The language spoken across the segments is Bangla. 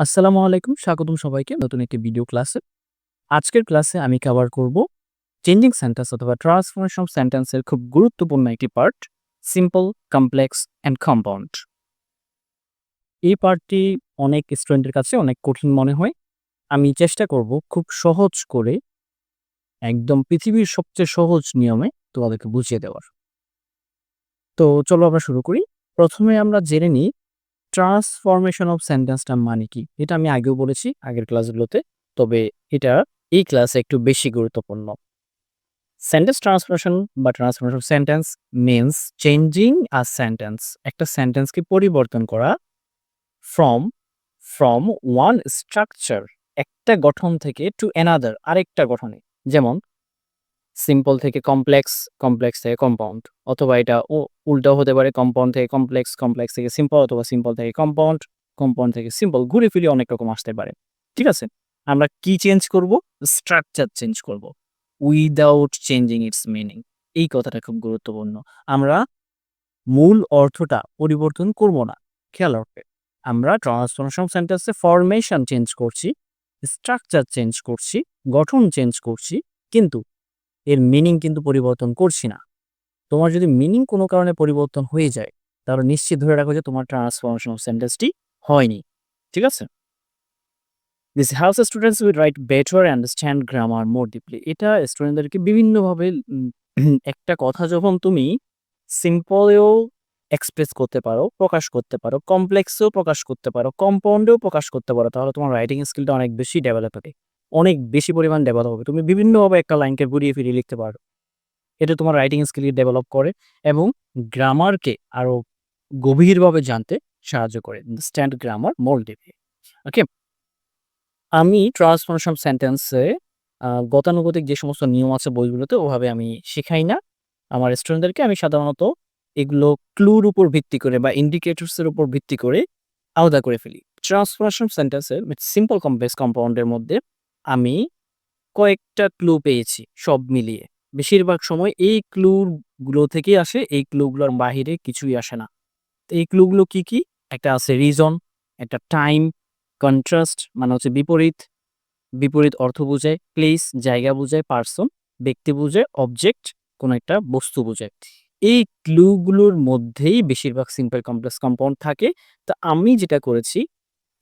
আসসালামু আলাইকুম। স্বাগতম সবাইকে নতুন একটি ভিডিও ক্লাসে। আজকের ক্লাসে আমি কভার করব চেঞ্জিং সেন্টেন্স অথবা ট্রান্সফরমেশন অফ সেন্টেন্সের খুব গুরুত্বপূর্ণ একটি part, simple, complex and compound. এই পার্টটি অনেক স্টুডেন্টের কাছে অনেক কঠিন মনে হয়। আমি চেষ্টা করব খুব সহজ করে একদম পৃথিবীর সবচেয়ে সহজ নিয়মে তোমাদেরকে বুঝিয়ে দেওয়ার। তো চলো আমরা শুরু করি। প্রথমে আমরা জেনে নিই ট্রান্সফরমেশন অফ সেন্টেন্সটা মানে কি? এটা আমি আগেও বলেছি আগের ক্লাসগুলোতে। তবে এটা এই ক্লাসে একটু বেশি গুরুত্বপূর্ণ। সেন্টেন্স ট্রান্সফরমেশন বা transformation of sentence means changing a sentence. একটা সেন্টেন্সকে পরিবর্তন করা ফ্রম ফ্রম ওয়ান স্ট্রাকচার, একটা গঠন থেকে টু অ্যানাদার, আরেকটা গঠনে। যেমন সিম্পল থেকে কমপ্লেক্স, কমপ্লেক্স থেকে কম্পাউন্ড, অথবা এটা উল্টাও হতে পারে, কম্পাউন্ড থেকে কমপ্লেক্স, কমপ্লেক্স থেকে সিম্পল, অথবা সিম্পল থেকে কম্পাউন্ড, কম্পাউন্ড থেকে সিম্পল, ঘুরে ফিরে অনেক রকম আসতে পারে। ঠিক আছে? আমরা কি চেঞ্জ করব? স্ট্রাকচার চেঞ্জ করব উইদাউট চেঞ্জিং ইটস মিনিং। এই কথাটা খুব গুরুত্বপূর্ণ। আমরা মূল অর্থটা পরিবর্তন করব না। খেয়াল রাখবে, আমরা ট্রান্সফরমেশন সেন্টেন্সে ফরমেশন চেঞ্জ করছি, স্ট্রাকচার চেঞ্জ করছি, গঠন চেঞ্জ করছি, কিন্তু এর মিনিং কিন্তু পরিবর্তন করছি না। তোমার যদি মিনিং কোনো কারণে পরিবর্তন হয়ে যায়, তাহলে নিশ্চিত ধরে রাখো যে তোমার ট্রান্সফরমেশন অফ সেন্টেন্সটি হয়নি। ঠিক আছে? This helps students will write better understand grammar more deeply. এটা স্টুডেন্টদেরকে বিভিন্নভাবে একটা কথা যখন তুমি সিম্পলেও এক্সপ্রেস করতে পারো, প্রকাশ করতে পারো, কমপ্লেক্সেও প্রকাশ করতে পারো, কম্পাউন্ডেও প্রকাশ করতে পারো, তাহলে তোমার রাইটিং স্কিলটা অনেক বেশি ডেভেলপ হবে। অনেক বেশি পরিমাণ ডেভেলপ হবে। তুমি বিভিন্নভাবে একটা লাইনকে ঘুরিয়ে ফিরিয়ে লিখতে পারো। এটা তোমার রাইটিং স্কিলকে ডেভেলপ করে এবং গ্রামারকে আরো গভীরভাবে জানতে সাহায্য করে। আন্ডারস্ট্যান্ড গ্রামার মোর ডিপলি। ওকে? আমি ট্রান্সফরমেশন সেন্টেন্সে গতানুগতিক যে সমস্ত নিয়ম আছে বইগুলোতে ওভাবে আমি শেখাই না। আমার স্টুডেন্টদেরকে আমি সাধারণত এগুলো ক্লুর উপর ভিত্তি করে বা ইন্ডিকেটরস এর উপর ভিত্তি করে আলাদা করে ফেলি। ট্রান্সফরমেশন সেন্টেন্সের সিম্পল, কমপ্লেক্স, কম্পাউন্ডের মধ্যে আমি কয়েকটা ক্লু পেয়েছি সব মিলিয়ে। বেশিরভাগ সময় এই ক্লুগুলো থেকেই আসে, এই ক্লুগুলোর বাহিরে কিছুই আসে না। তো এই ক্লুগুলো কি, কি? একটা আছে রিজন, একটা টাইম, কন্ট্রাস্ট মানে হচ্ছে বিপরীত, বিপরীত অর্থ বোঝায়, প্লেস জায়গা বোঝায়, পারসন ব্যক্তি বোঝায়, অবজেক্ট কোনো একটা বস্তু বোঝায়। এই ক্লুগুলোর মধ্যেই বেশিরভাগ সিম্পল, কমপ্লেক্স, কম্পাউন্ড থাকে। তো আমি যেটা করেছি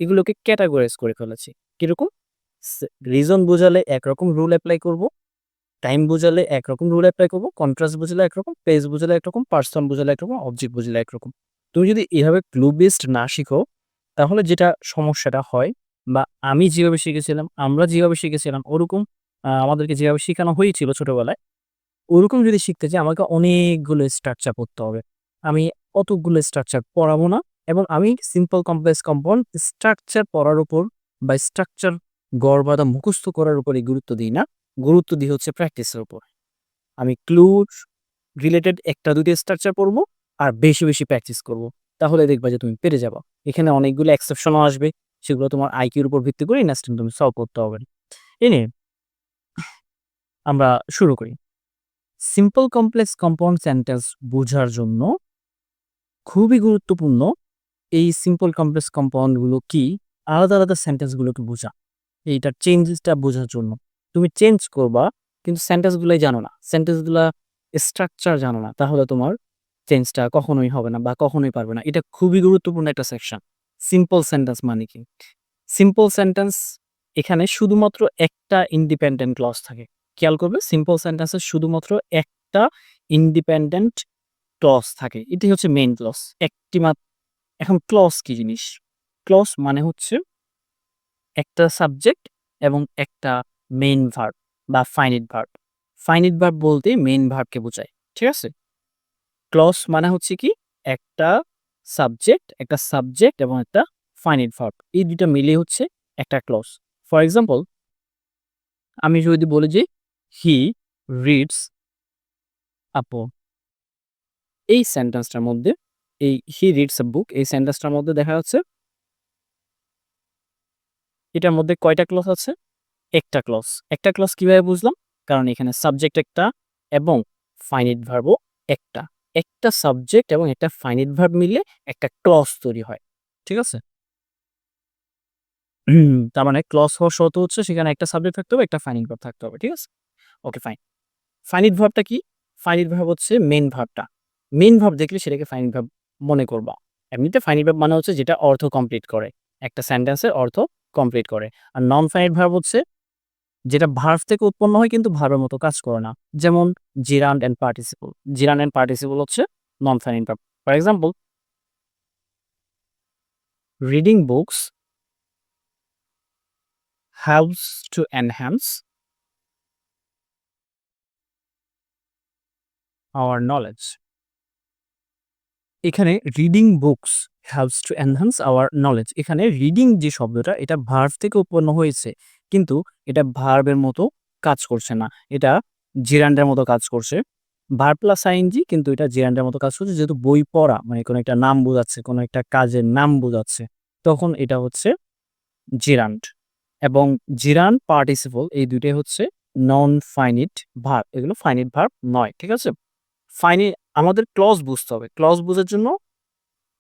এগুলোকে ক্যাটাগরাইজ করে ফেলেছি। কিরকম? রিজন বোঝালে একরকম রুল অ্যাপ্লাই করব, টাইম বোঝালে একরকম রুল অ্যাপ্লাই করব, কন্ট্রাস্ট বোঝালে একরকম, প্লেস বোঝালে একরকম, পারসন বোঝালে একরকম, অবজেক্ট বোঝালে একরকম। তুমি যদি এভাবে ক্লু বেসড না শিখো, তাহলে যেটা সমস্যাটা হয়, বা আমি যেভাবে শিখেছিলাম, আমরা যেভাবে শিখেছিলাম ওরকম আমাদেরকে যেভাবে শেখানো হয়েছিল ছোটবেলায়, ওরকম যদি শিখতে চাই আমাকে অনেকগুলো স্ট্রাকচার পড়তে হবে। আমি অতগুলো স্ট্রাকচার পড়াবো না, এবং আমি সিম্পল, কমপ্লেক্স, কম্পাউন্ড স্ট্রাকচার পড়ার উপর বা স্ট্রাকচার গড় বাঁধা মুখস্থ করার উপরে গুরুত্ব দিই না। গুরুত্ব দিই হচ্ছে প্র্যাকটিসের উপর। আমি ক্লুর রিলেটেড ১টা ২টা স্ট্রাকচার পড়বো আর বেশি, বেশি প্র্যাকটিস করব। তাহলে দেখবা যে তুমি পেরে যাবা। এখানে অনেকগুলো এক্সেপশনও আসবে। সেগুলো তোমার আইকিউর উপর ভিত্তি করে ইনস্ট্যান্ট তুমি সলভ করতে হবে। এ নিয়ে আমরা শুরু করি। সিম্পল, কমপ্লেক্স, কম্পাউন্ড সেন্টেন্স বোঝার জন্য খুবই গুরুত্বপূর্ণ এই সিম্পল, কমপ্লেক্স, কম্পাউন্ড গুলো কি, আলাদা, আলাদা সেন্টেন্স গুলোকে বোঝা। এইটার চেঞ্জেসটা বোঝার জন্য। তুমি চেঞ্জ করবা কিন্তু সেন্টেন্স গুলাই জানো না। সেন্টেন্স গুলা স্ট্রাকচার জানো না। তাহলে তোমার চেঞ্জটা কখনোই হবে না বা কখনোই পারবে না। এটা খুবই গুরুত্বপূর্ণ একটা সেকশন। সিম্পল সেন্টেন্স মানে কি? সিম্পল সেন্টেন্স এখানে শুধুমাত্র একটা ইন্ডিপেন্ডেন্ট ক্লজ থাকে। খেয়াল করবে সিম্পল সেন্টেন্সে শুধুমাত্র একটা ইন্ডিপেন্ডেন্ট ক্লজ থাকে। এটাই হচ্ছে মেইন ক্লজ। একটি মাত্র। এখন ক্লজ কি জিনিস? ক্লজ মানে হচ্ছে একটা সাবজেক্ট এবং একটা মেইন ভার্ব বা ফাইনিট ভার্ব। ফাইনিট ভার্ব বলতে মেইন ভার্বকে বোঝায়। ঠিক আছে? ক্লজ মানে হচ্ছে কি? একটা সাবজেক্ট এবং একটা ফাইনিট ভার্ব। এই ২টা মিলিয়ে হচ্ছে একটা ক্লজ। ফর এক্সাম্পল, আমি যদি বলি যে হি রিডস আ পোয়েম, এই সেন্টেন্সটার মধ্যে, এই হি রিডস আ বুক এই সেন্টেন্সটার মধ্যে দেখা যাচ্ছে এটার মধ্যে কয়টা ক্লজ আছে? একটা ক্লজ। একটা ক্লজ কিভাবে বুঝলাম? কারণ এখানে সাবজেক্ট একটা এবং ফাইনিট ভার্বও একটা। একটা সাবজেক্ট এবং একটা ফাইনিট ভার্ব মিলে একটা ক্লজ তৈরি হয়। ঠিক আছে? তার মানে ক্লজ হওয়ার শর্ত হচ্ছে সেখানে একটা সাবজেক্ট থাকতে হবে, একটা ফাইনাইট ভার্ব থাকতে হবে। ঠিক আছে? Okay fine. ফাইনাইট ভার্বটা কি? ফাইনাইট ভার্ব হচ্ছে মেইন ভার্বটা। মেইন ভার্ব দেখলে সেটাকে ফাইনাইট ভার্ব মনে করবা। এমনিতে ফাইনাইট ভার্ব মানে হচ্ছে যেটা অর্থ কমপ্লিট করে। একটা সেন্টেন্সের অর্থ কমপ্লিট করে। আর নন ফাইনাইট ভার্ব হচ্ছে যেটা ভার্ব থেকে উৎপন্ন হয় কিন্তু ভার্বের মতো কাজ করে না। যেমন gerund and participle. Gerund and participle হচ্ছে non finite verb. For example, reading books helps to enhance our knowledge. এখানে reading books helps to enhance our knowledge. এখানে রিডিং যে শব্দটা এটা ভার্ব থেকে উৎপন্ন হয়েছে। কিন্তু এটা ভার্বের মতো কাজ করছে না। এটা জিরান্ডের মতো কাজ করছে। ভার্ব প্লাস আইএনজি কিন্তু এটা জিরান্ডের মতো কাজ করছে যেহেতু বই পড়া মানে কোনো একটা নাম বোঝাচ্ছে, কোনো একটা কাজের নাম বোঝাচ্ছে। তখন এটা হচ্ছে জিরান্ড। এবং জিরান্ড, পার্টিসিপল এই দুইটাই হচ্ছে নন ফাইনিট ভার্ব। এগুলো ফাইনিট ভার্ব নয়। ঠিক আছে? আমাদের ক্লজ বুঝতে হবে। ক্লজ বোঝার জন্য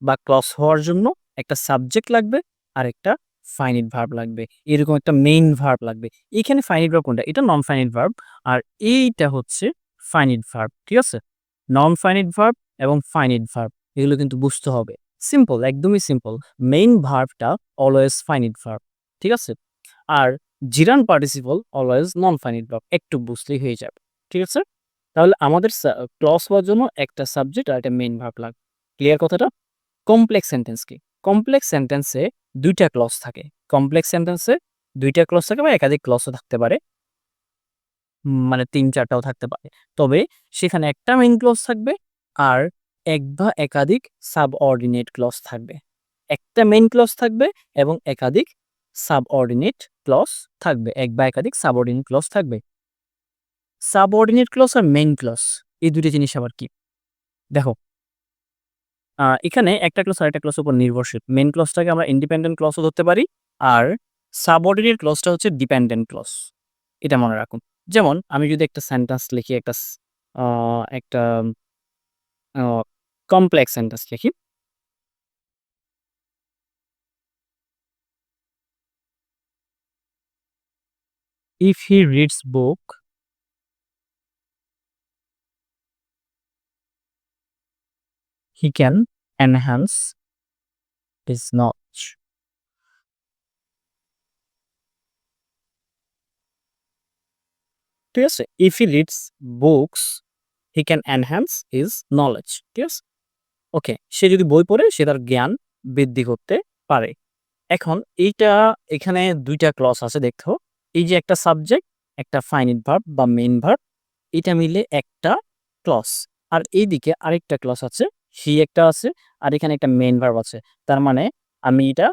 বা ক্লজ হওয়ার জন্য একটা সাবজেক্ট লাগবে আর একটা ফাইনিট ভার্ব লাগবে। এরকম একটা মেইন ভার্ব লাগবে। এখানে ফাইনিট ভার্ব কোনটা? এটা নন ফাইনিট ভার্ব আর এইটা হচ্ছে ফাইনিট ভার্ব। ঠিক আছে? নন ফাইনিট ভার্ব এবং ফাইনিট ভার্ব এগুলো কিন্তু বুঝতে হবে। সিম্পল, একদমই সিম্পল। মেইন ভার্বটা অলওয়েজ ফাইনিট ভার্ব। ঠিক আছে? আর gerund participle always non finite verb. একটু বুঝলেই হয়ে যাবে। ঠিক আছে? তাহলে আমাদের ক্লজ হওয়ার জন্য একটা সাবজেক্ট আর একটা মেইন ভার্ব লাগবে। ক্লিয়ার কথাটা? কমপ্লেক্স সেন্টেন্স কি? কমপ্লেক্স সেন্টেন্সে ২ টা ক্লজ থাকে। কমপ্লেক্স সেন্টেন্সে ২ টা ক্লজ থাকে বা একাধিক ক্লজও থাকতে পারে। মানে ৩-৪ টাও থাকতে পারে। তবে সেখানে একটা মেইন ক্লজ থাকবে আর ১ বা একাধিক সাবঅর্ডিনেট ক্লজ থাকবে। একটা মেইন ক্লজ থাকবে এবং একাধিক সাবঅর্ডিনেট ক্লজ থাকবে। ১ বা একাধিক সাবঅর্ডিনেট ক্লজ থাকবে। সাবঅর্ডিনেট ক্লজ আর মেইন ক্লজ এই ২ টা জিনিস আবার কি? দেখো, এখানে একটা ক্লজ আরেকটা ক্লজের উপর নির্ভরশীল। মেইন ক্লজটাকে আমরা ইন্ডিপেন্ডেন্ট ক্লজও ধরতে পারি। আর সাবঅর্ডিনেট ক্লজটা হচ্ছে ডিপেন্ডেন্ট ক্লজ। এটা মনে রাখুন। যেমন আমি যদি একটা সেন্টেন্স লিখি, একটা আ কমপ্লেক্স সেন্টেন্স লিখি। If he reads book, he can enhance his knowledge. ঠিক আছে? If he reads books, he can enhance his knowledge. ঠিক আছে? ওকে। সে যদি বই পড়ে সে তার জ্ঞান বৃদ্ধি করতে পারে। এখন এখানে ২ টা ক্লজ আছে দেখো। এই যে একটা সাবজেক্ট, একটা ফাইনিট ভার্ব বা মেইন ভার্ব এটা মিলে একটা ক্লজ। আর এইদিকে আরেকটা ক্লজ আছে, হি একটা আছে আর এখানে একটা মেইন ভার্ব আছে। তার মানে আমি এটা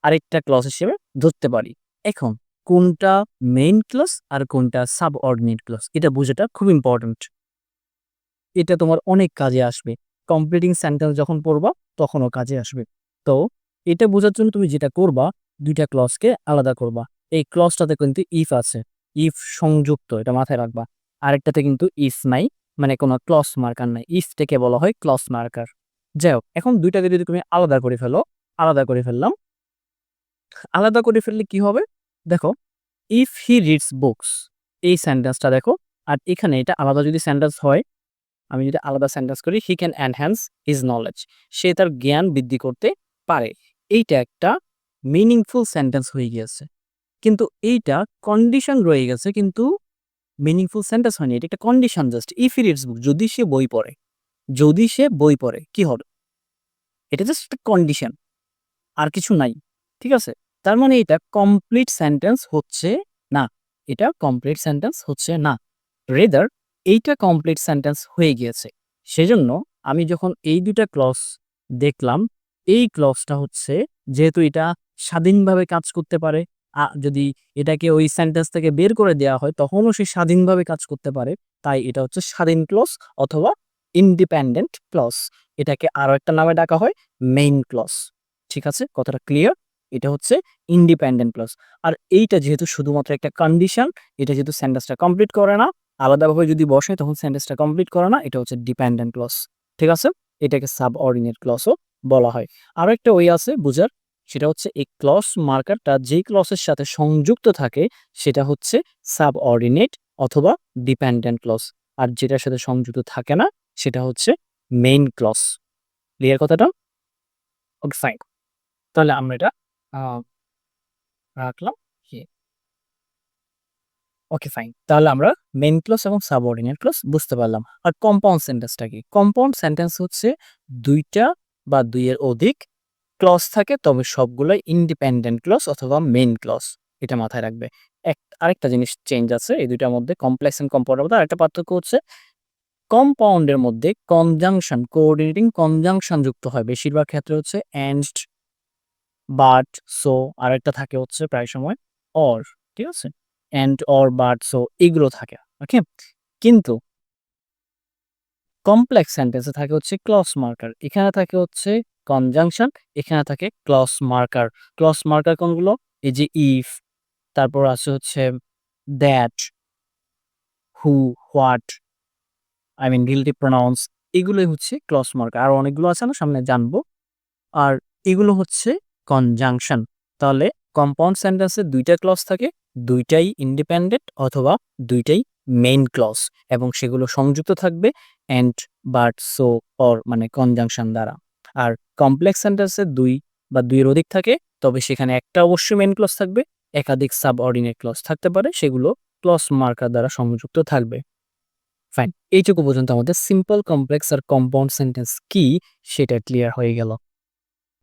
আরেকটা ক্লজ হিসেবে ধরতে পারি। এখন কোনটা মেইন ক্লজ আর কোনটা সাবঅর্ডিনেট ক্লজ এটা বোঝাটা খুব ইম্পোর্টেন্ট। এটা তোমার অনেক কাজে আসবে। কমপ্লিটিং সেন্টেন্স যখন পড়বা তখনও কাজে আসবে। তো এটা বোঝার জন্য তুমি যেটা করবা ২ টা ক্লজকে আলাদা করবা। এই ক্লজটাতে কিন্তু ইফ আছে। ইফ সংযুক্ত এটা মাথায় রাখবা। আরেকটাতে কিন্তু ইফ নাই, মানে কোনো ক্লজ মার্কার নাই। ইফটাকে বলা হয় ক্লজ মার্কার। যাই হোক, এখন ২ টাকে যদি তুমি আলাদা করে ফেলো, আলাদা করে ফেললাম। আলাদা করে ফেললে কি হবে? দেখো, ইফ হি রিডস বুকস এই সেন্টেন্সটা দেখো। আর এখানে এটা আলাদা যদি সেন্টেন্স হয়, আমি যদি আলাদা সেন্টেন্স করি, he can enhance his knowledge. সে তার জ্ঞান বৃদ্ধি করতে পারে। এইটা একটা মিনিংফুল সেন্টেন্স হয়ে গিয়েছে। কিন্তু এইটা কন্ডিশন রয়ে গেছে কিন্তু মিনিংফুল সেন্টেন্স হয়নি। এটা একটা condition just. If he reads book যদি সে বই পড়ে, যদি সে বই পড়ে কি হবে? এটা জাস্ট একটা কন্ডিশন। আর কিছু নাই। ঠিক আছে? তার মানে এটা কমপ্লিট সেন্টেন্স হচ্ছে না। এটা কমপ্লিট সেন্টেন্স হচ্ছে না। রেদার এইটা কমপ্লিট সেন্টেন্স হয়ে গিয়েছে। সেজন্য আমি যখন এই ২ টা ক্লজ দেখলাম, এই ক্লজটা হচ্ছে যেহেতু এটা স্বাধীনভাবে কাজ করতে পারে, যদি এটাকে ওই সেন্টেন্স থেকে বের করে দেয়া হয় তখনও সে স্বাধীনভাবে কাজ করতে পারে। তাই এটা হচ্ছে স্বাধীন ক্লজ অথবা ইন্ডিপেন্ডেন্ট ক্লজ। এটাকে আরো একটা নামে ডাকা হয় মেইন ক্লজ। ঠিক আছে? কথাটা ক্লিয়ার? এটা হচ্ছে ইন্ডিপেন্ডেন্ট ক্লজ। আর এইটা যেহেতু শুধুমাত্র একটা কন্ডিশন, এটা যেহেতু সেন্টেন্সটা কমপ্লিট করে না, আলাদাভাবে যদি বসে তখন সেন্টেন্সটা কমপ্লিট করে না, এটা হচ্ছে ডিপেন্ডেন্ট ক্লজ। ঠিক আছে? এটাকে সাবঅর্ডিনেট ক্লজও বলা হয়। আরো একটা ওয়ে আছে বুঝার, সেটা হচ্ছে এই ক্লজ মার্কারটা যেই ক্লজের সাথে সংযুক্ত থাকে সেটা হচ্ছে সাবঅর্ডিনেট অথবা ডিপেন্ডেন্ট ক্লজ। আর যেটার সাথে সংযুক্ত থাকে না সেটা হচ্ছে মেইন ক্লজ। ক্লিয়ার কথাটা? Okay fine. তাহলে আমরা এটা আ রাখলাম। Okay fine. তাহলে আমরা মেইন ক্লজ এবং সাবঅর্ডিনেট ক্লজ বুঝতে পারলাম। আর কম্পাউন্ড সেন্টেন্সটা কি? কম্পাউন্ড সেন্টেন্স হচ্ছে ২ টা বা ২ এর অধিক ক্লজ থাকে, তবে সবগুলোই ইন্ডিপেন্ডেন্ট ক্লজ অথবা মেইন ক্লজ। এটা মাথায় রাখবে। আরেকটা জিনিস চেঞ্জ আছে এই ২ টার মধ্যে, কমপ্লেক্স এন্ড কম্পাউন্ডের মধ্যে আরেকটা পার্থক্য হচ্ছে কম্পাউন্ডের মধ্যে কনজাংশন, কোঅর্ডিনেটিং কনজাংশন যুক্ত হয়। বেশিরভাগ ক্ষেত্রে হচ্ছে এন্ড, বাট, সো, আরেকটা থাকে হচ্ছে প্রায় সময় অর। ঠিক আছে? এন্ড, অর, বাট, সো এগুলো থাকে। ওকে? কিন্তু কমপ্লেক্স সেন্টেন্সে থাকে হচ্ছে ক্লজ মার্কার। এখানে থাকে হচ্ছে কনজাংশন, এখানে থাকে ক্লজ মার্কার। ক্লজ মার্কার কোনগুলো? এই যে ইফ, তারপর আছে হচ্ছে that, who, what, I mean relative pronouns, এগুলোই হচ্ছে ক্লজ মার্কার। আরো অনেকগুলো আছে না, সামনে জানবো। আর এগুলো হচ্ছে কনজাংশন। তাহলে কম্পাউন্ড সেন্টেন্সে ২ টা ক্লজ থাকে, ২ টাই ইন্ডিপেন্ডেন্ট অথবা ২ টাই মেইন ক্লজ এবং সেগুলো সংযুক্ত থাকবে এন্ড, বাট, সো, অর মানে কনজাংশন দ্বারা। আর কমপ্লেক্স সেন্টেন্সে ২ বা ২ এর অধিক থাকে, তবে সেখানে একটা অবশ্যই মেইন ক্লজ থাকবে, একাধিক সাবঅর্ডিনেট ক্লজ থাকতে পারে, সেগুলো ক্লজ মার্কার দ্বারা সংযুক্ত থাকবে। ফাইন। এইটুকু পর্যন্ত আমাদের সিম্পল, কমপ্লেক্স আর কম্পাউন্ড সেন্টেন্স কি সেটা ক্লিয়ার হয়ে গেল।